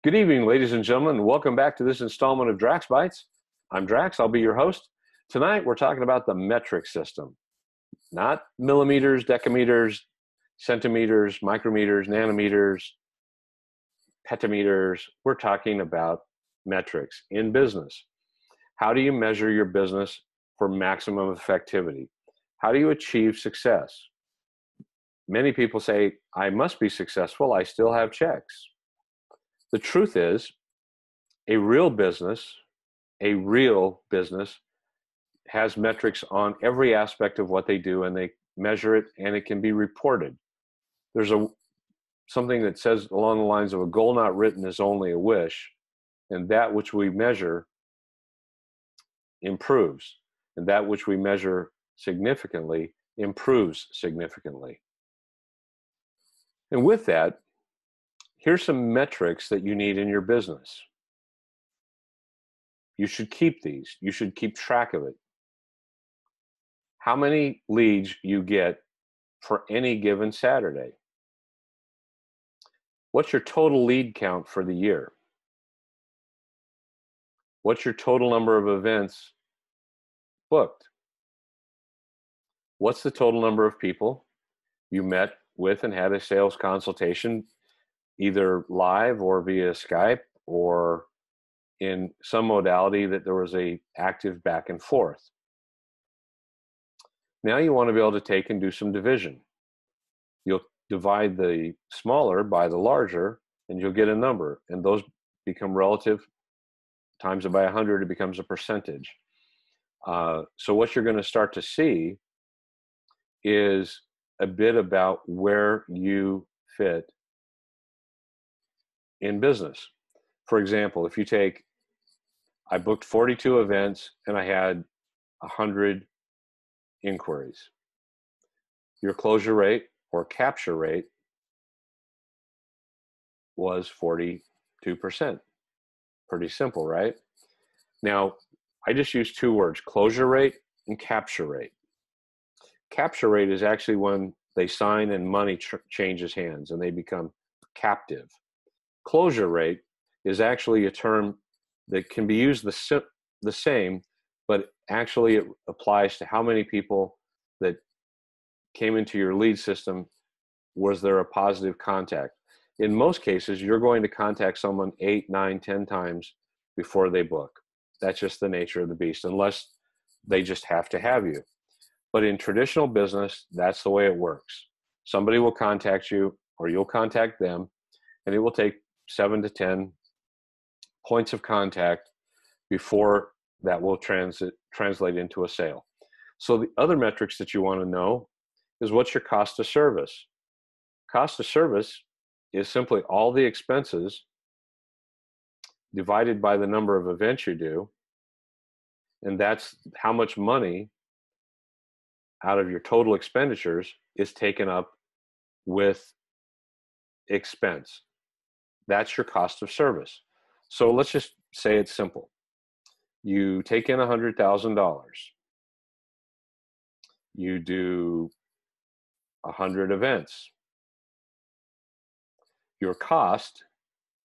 Good evening, ladies and gentlemen. Welcome back to this installment of DraxBytes. I'm Drax. I'll be your host. Tonight, we're talking about the metric system. Not millimeters, decameters, centimeters, micrometers, nanometers, petameters. We're talking about metrics in business. How do you measure your business for maximum effectivity? How do you achieve success? Many people say, I must be successful. I still have checks. The truth is, a real business has metrics on every aspect of what they do, and they measure it, and it can be reported. There's something that says along the lines of, a goal not written is only a wish, and that which we measure improves, and that which we measure significantly improves significantly. And with that, here's some metrics that you need in your business. You should keep these. You should keep track of it. How many leads you get for any given Saturday? What's your total lead count for the year? What's your total number of events booked? What's the total number of people you met with and had a sales consultation, either live or via Skype or in some modality that there was a active back and forth? Now you want to be able to take and do some division. You'll divide the smaller by the larger, and you'll get a number, and those become relative. Times it by 100, it becomes a percentage. So what you're going to start to see is a bit about where you fit in business. For example, if you take, I booked 42 events and I had 100 inquiries. Your closure rate or capture rate was 42%. Pretty simple, right? Now, I just used two words, closure rate and capture rate. Capture rate is actually when they sign and money changes hands and they become captive. Closure rate is actually a term that can be used the same, but actually it applies to how many people that came into your lead system. Was there a positive contact? In most cases, you're going to contact someone 8, 9, 10 times before they book. That's just the nature of the beast, unless they just have to have you. But in traditional business, that's the way it works. Somebody will contact you, or you'll contact them, and it will take 7 to 10 points of contact before that will translate into a sale. So the other metrics that you want to know is, what's your cost of service? Cost of service is simply all the expenses divided by the number of events you do, and that's how much money out of your total expenditures is taken up with expense. That's your cost of service. So let's just say it's simple. You take in $100,000. You do 100 events. Your cost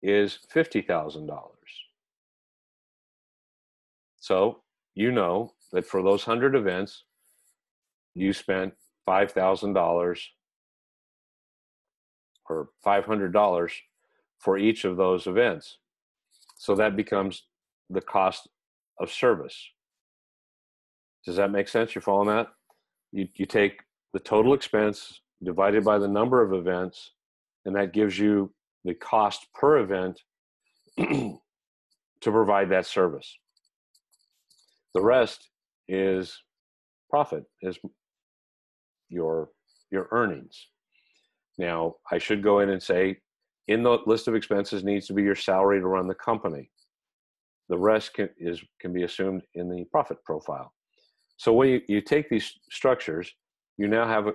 is $50,000. So you know that for those 100 events, you spent $5,000 or $500 for each of those events. So that becomes the cost of service. Does that make sense? You're following that? You take the total expense divided by the number of events, and that gives you the cost per event to provide that service. The rest is profit, is your earnings. Now, I should go in and say, in the list of expenses needs to be your salary to run the company. The rest can be assumed in the profit profile. So when you take these structures, you now have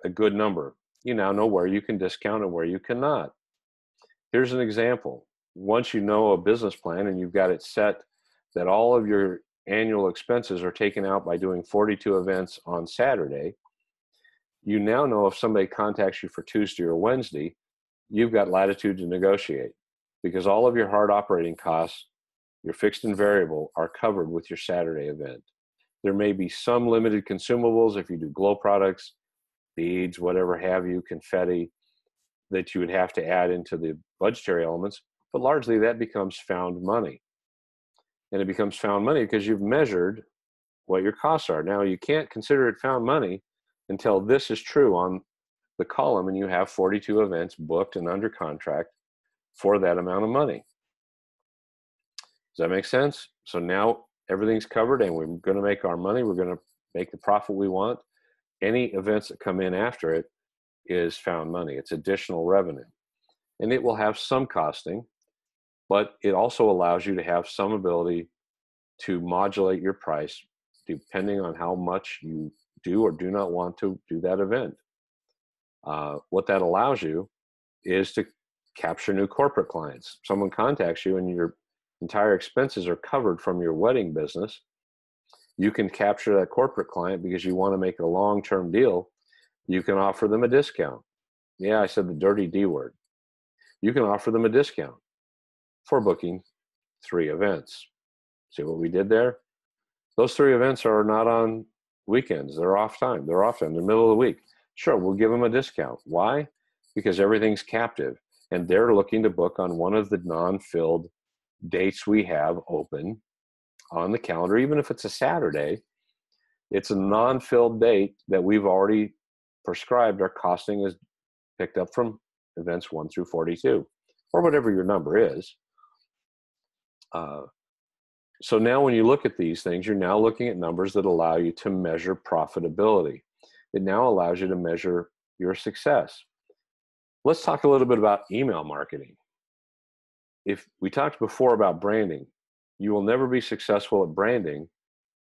a good number. You now know where you can discount and where you cannot. Here's an example. Once you know a business plan and you've got it set that all of your annual expenses are taken out by doing 42 events on Saturday, you now know if somebody contacts you for Tuesday or Wednesday, you've got latitude to negotiate. because all of your hard operating costs, your fixed and variable, are covered with your Saturday event. There may be some limited consumables if you do glow products, beads, whatever have you, confetti, that you would have to add into the budgetary elements, but largely that becomes found money. And it becomes found money because you've measured what your costs are. Now, you can't consider it found money until this is true on the column and you have 42 events booked and under contract for that amount of money. Does that make sense? So now everything's covered and we're going to make our money. We're going to make the profit we want. Any events that come in after it is found money. It's additional revenue. And it will have some costing, but it also allows you to have some ability to modulate your price depending on how much you do or do not want to do that event. What that allows you is to capture new corporate clients. Someone contacts you and your entire expenses are covered from your wedding business. You can capture that corporate client because you want to make a long-term deal. You can offer them a discount. Yeah, I said the dirty D word. You can offer them a discount for booking 3 events. See what we did there? Those 3 events are not on weekends. They're off time. They're off in the middle of the week. Sure, we'll give them a discount. Why? Because everything's captive and they're looking to book on one of the non-filled dates we have open on the calendar. Even if it's a Saturday, it's a non-filled date that we've already prescribed. Our costing is picked up from events 1 through 42 or whatever your number is. So now when you look at these things, you're now looking at numbers that allow you to measure profitability. It now allows you to measure your success. Let's talk a little bit about email marketing. If we talked before about branding, you will never be successful at branding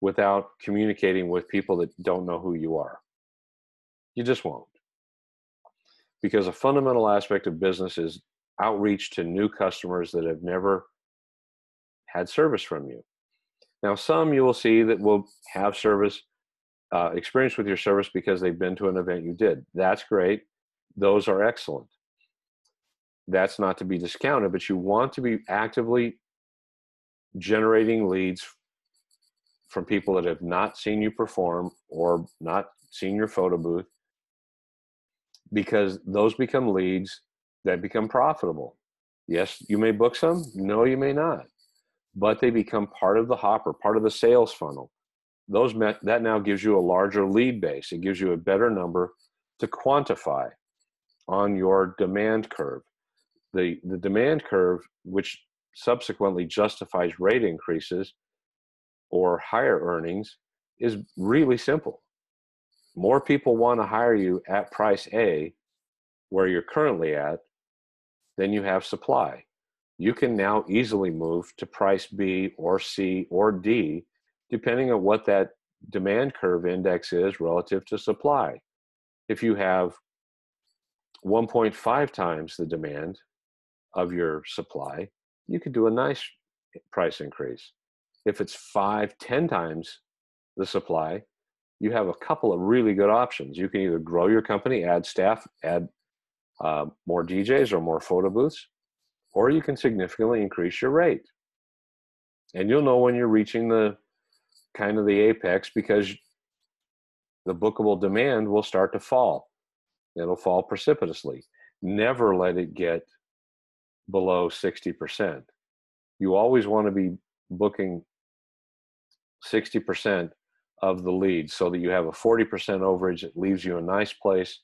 without communicating with people that don't know who you are. You just won't. Because a fundamental aspect of business is outreach to new customers that have never had service from you. Now, some you will see that will have service, experience with your service because they've been to an event you did. That's great. Those are excellent. That's not to be discounted, but you want to be actively generating leads from people that have not seen you perform or not seen your photo booth, because those become leads that become profitable. Yes, you may book some. No, you may not. But they become part of the hopper, part of the sales funnel. That now gives you a larger lead base. It gives you a better number to quantify on your demand curve. The demand curve, which subsequently justifies rate increases or higher earnings, is really simple. More people want to hire you at price A, where you're currently at, than you have supply. You can now easily move to price B or C or D, depending on what that demand curve index is relative to supply. If you have 1.5 times the demand of your supply, you could do a nice price increase. If it's 5-10 times the supply, you have a couple of really good options. You can either grow your company, add staff, add more DJs or more photo booths, or you can significantly increase your rate. And you'll know when you're reaching the kind of the apex, because the bookable demand will start to fall. It'll fall precipitously. Never let it get below 60%. You always want to be booking 60% of the leads so that you have a 40% overage that leaves you a nice place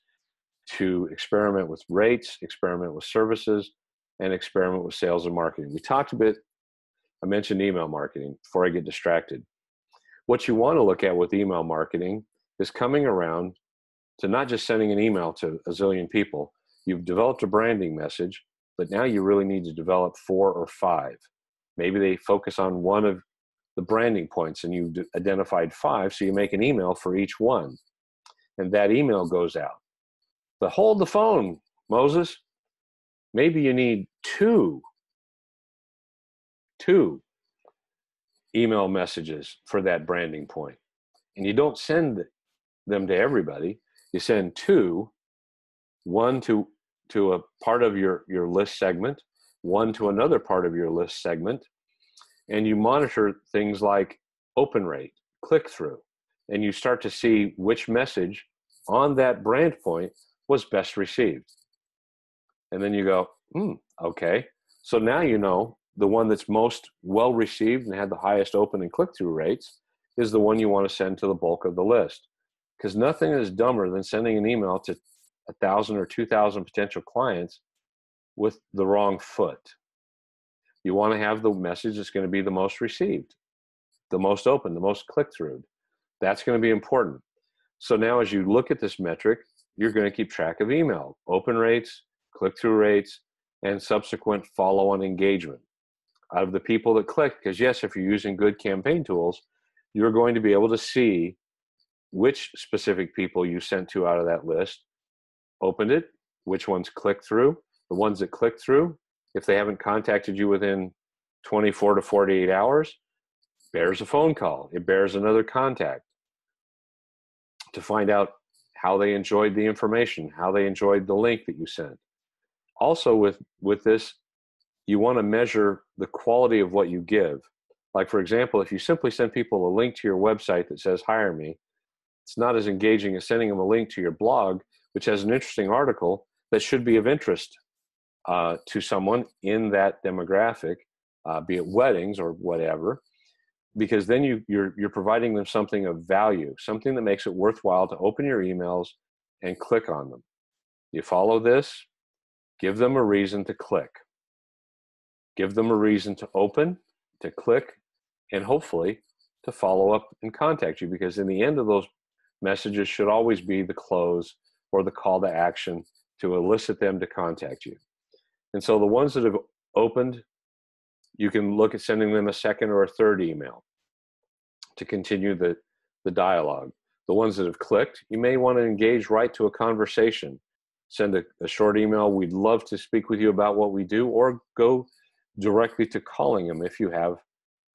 to experiment with rates, experiment with services, and experiment with sales and marketing. We talked a bit, I mentioned email marketing before I get distracted. What you want to look at with email marketing is coming around to not just sending an email to a zillion people. You've developed a branding message, but now you really need to develop 4 or 5. Maybe they focus on one of the branding points and you identified 5, so you make an email for each one. And that email goes out. But hold the phone, Moses. Maybe you need two email messages for that branding point. And you don't send them to everybody. You send 2, one to a part of your list segment, one to another part of your list segment, and you monitor things like open rate, click-through, and you start to see which message on that brand point was best received. And then you go, okay. So now you know the one that's most well received and had the highest open and click-through rates is the one you want to send to the bulk of the list. Because nothing is dumber than sending an email to 1,000 or 2,000 potential clients with the wrong foot. You want to have the message that's going to be the most received, the most open, the most click-through. That's going to be important. So now as you look at this metric, you're going to keep track of email, open rates, click-through rates, and subsequent follow-on engagement. Out of the people that click, because yes, if you're using good campaign tools, you're going to be able to see which specific people you sent to out of that list, opened it, which ones clicked through. The ones that clicked through, if they haven't contacted you within 24 to 48 hours, bears a phone call. It bears another contact to find out how they enjoyed the information, how they enjoyed the link that you sent. Also with this, you want to measure the quality of what you give. Like for example, if you simply send people a link to your website that says hire me, it's not as engaging as sending them a link to your blog, which has an interesting article that should be of interest to someone in that demographic, be it weddings or whatever, because then you're providing them something of value, something that makes it worthwhile to open your emails and click on them. You follow this, give them a reason to click. Give them a reason to open, to click, and hopefully to follow up and contact you, because in the end of those messages should always be the close or the call to action to elicit them to contact you. And so the ones that have opened, you can look at sending them a second or a third email to continue the dialogue. The ones that have clicked, you may want to engage right to a conversation. Send a short email, we'd love to speak with you about what we do, or go directly to calling them if you have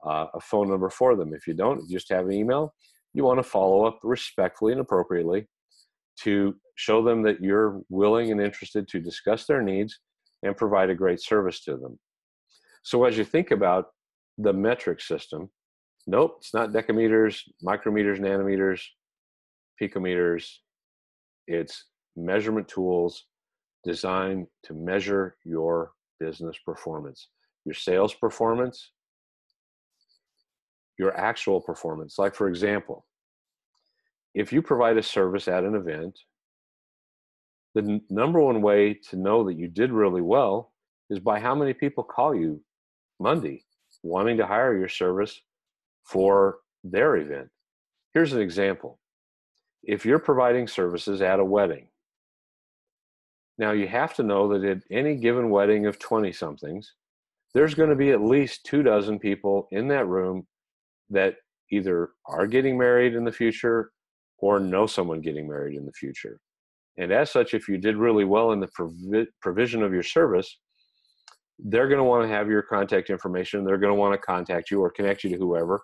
a phone number for them. If you don't, just have an email. You want to follow up respectfully and appropriately to show them that you're willing and interested to discuss their needs and provide a great service to them. So as you think about the metric system, nope, it's not decameters, micrometers, nanometers, picometers. It's measurement tools designed to measure your business performance, your sales performance, your actual performance. Like for example, if you provide a service at an event, the number one way to know that you did really well is by how many people call you Monday wanting to hire your service for their event. Here's an example. If you're providing services at a wedding, now you have to know that at any given wedding of 20-somethings, there's going to be at least 24 people in that room that either are getting married in the future or know someone getting married in the future. And as such, if you did really well in the provision of your service, they're going to want to have your contact information. They're going to want to contact you or connect you to whoever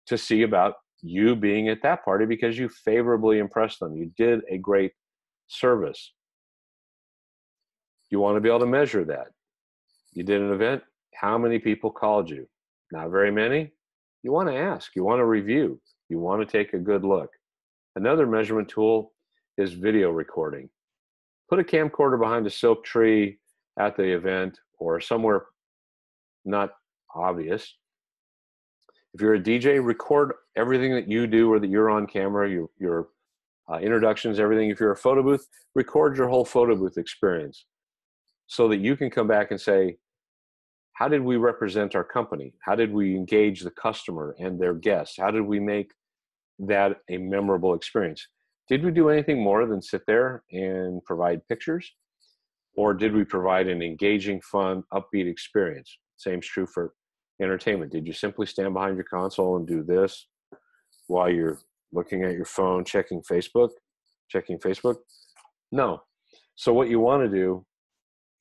to see about you being at that party because you favorably impressed them. You did a great service. You want to be able to measure that. You did an event. How many people called you? Not very many. You want to ask. You want to review. You want to take a good look. Another measurement tool is video recording. Put a camcorder behind a silk tree at the event or somewhere not obvious. If you're a DJ, record everything that you do or that you're on camera, your introductions, everything. If you're a photo booth, record your whole photo booth experience so that you can come back and say, how did we represent our company? How did we engage the customer and their guests? How did we make that a memorable experience? Did we do anything more than sit there and provide pictures? Or did we provide an engaging, fun, upbeat experience? Same's true for entertainment. Did you simply stand behind your console and do this while you're looking at your phone, checking Facebook? No. So what you want to do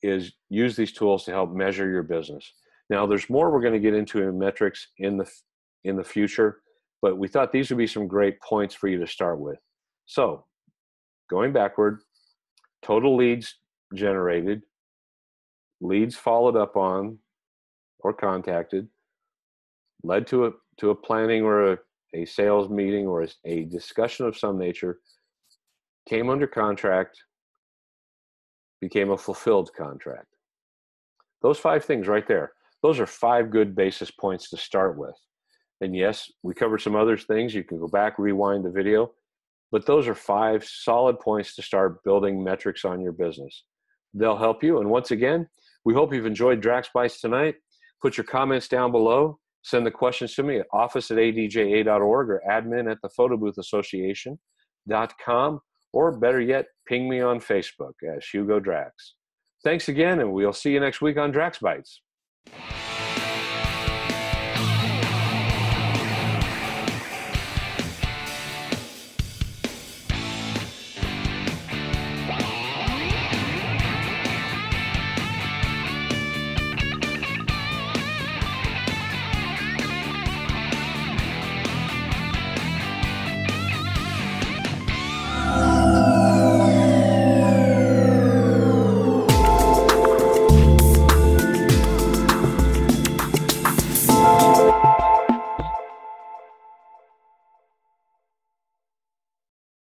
is use these tools to help measure your business. Now, there's more we're going to get into in metrics in the future, but we thought these would be some great points for you to start with. So, going backward, total leads generated, leads followed up on or contacted, led to a planning or a sales meeting or a discussion of some nature, came under contract, became a fulfilled contract. Those 5 things right there, those are 5 good basis points to start with. And yes, we covered some other things. You can go back, rewind the video, but those are 5 solid points to start building metrics on your business. They'll help you. And once again, we hope you've enjoyed DraxBytes tonight. Put your comments down below. Send the questions to me at office@adja.org or admin@thephotoboothAssociation.com, or better yet, ping me on Facebook as Hugo Drax. Thanks again, and we'll see you next week on DraxBytes.